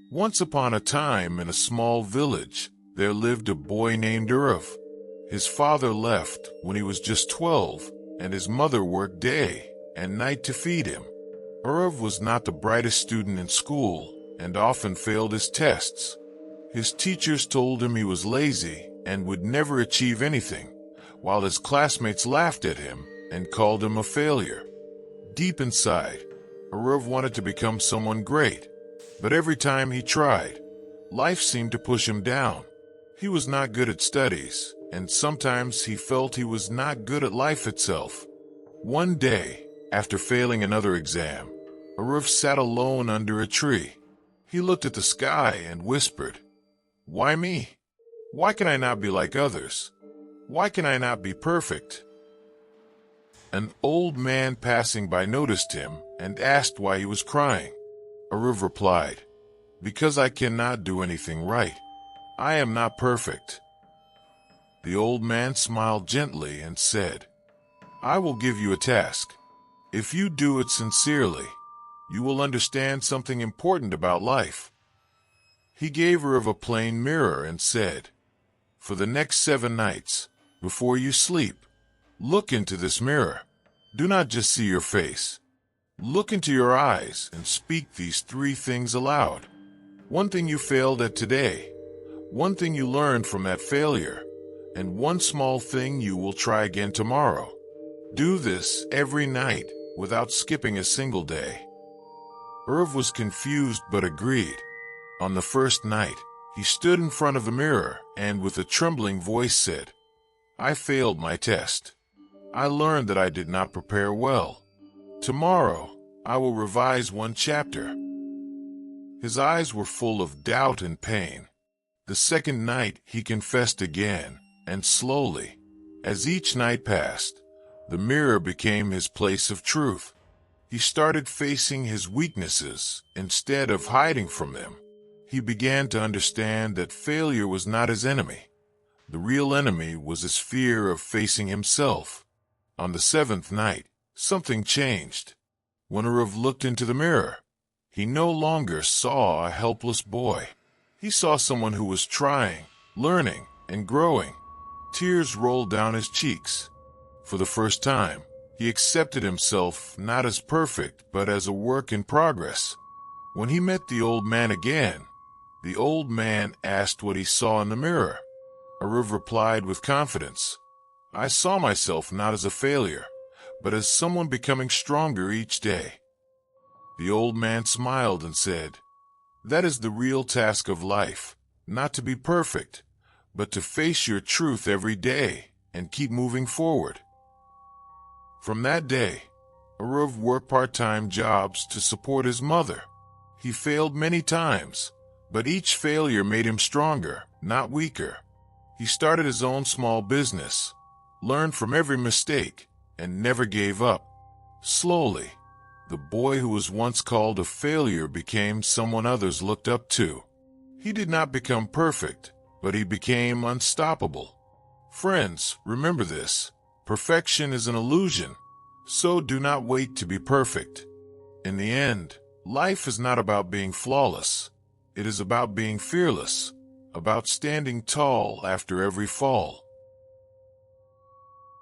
Once upon a time, in a small village, there lived a boy named Urav. His father left when he was just 12, and his mother worked day and night to feed him. Urav was not the brightest student in school and often failed his tests. His teachers told him he was lazy and would never achieve anything, while his classmates laughed at him and called him a failure. Deep inside, Urav wanted to become someone great, but every time he tried, life seemed to push him down. He was not good at studies, and sometimes he felt he was not good at life itself. One day, after failing another exam, Urav sat alone under a tree. He looked at the sky and whispered, "Why me? Why can I not be like others? Why can I not be perfect?" An old man passing by noticed him and asked why he was crying. Urav replied, "Because I cannot do anything right. I am not perfect." The old man smiled gently and said, "I will give you a task. If you do it sincerely, you will understand something important about life." He gave Urav a plain mirror and said, "For the next 7 nights, before you sleep, look into this mirror. Do not just see your face. Look into your eyes and speak these 3 things aloud. One thing you failed at today, one thing you learned from that failure, and one small thing you will try again tomorrow. Do this every night without skipping a single day." Urav was confused but agreed. On the first night, he stood in front of the mirror and with a trembling voice said, "I failed my test. I learned that I did not prepare well. Tomorrow, I will revise 1 chapter." His eyes were full of doubt and pain. The second night, he confessed again, and slowly, as each night passed, the mirror became his place of truth. He started facing his weaknesses instead of hiding from them. He began to understand that failure was not his enemy. The real enemy was his fear of facing himself. On the 7th night, something changed. When Urav looked into the mirror, he no longer saw a helpless boy. He saw someone who was trying, learning, and growing. Tears rolled down his cheeks. For the first time, he accepted himself not as perfect, but as a work in progress. When he met the old man again, the old man asked what he saw in the mirror. Urav replied with confidence, "I saw myself not as a failure, but as someone becoming stronger each day." The old man smiled and said, "That is the real task of life, not to be perfect, but to face your truth every day and keep moving forward." From that day, Urav worked part-time jobs to support his mother. He failed many times, but each failure made him stronger, not weaker. He started his own small business, learned from every mistake, and never gave up. Slowly, the boy who was once called a failure became someone others looked up to. He did not become perfect, but he became unstoppable. Friends, remember this: perfection is an illusion, so do not wait to be perfect. In the end, life is not about being flawless. It is about being fearless, about standing tall after every fall.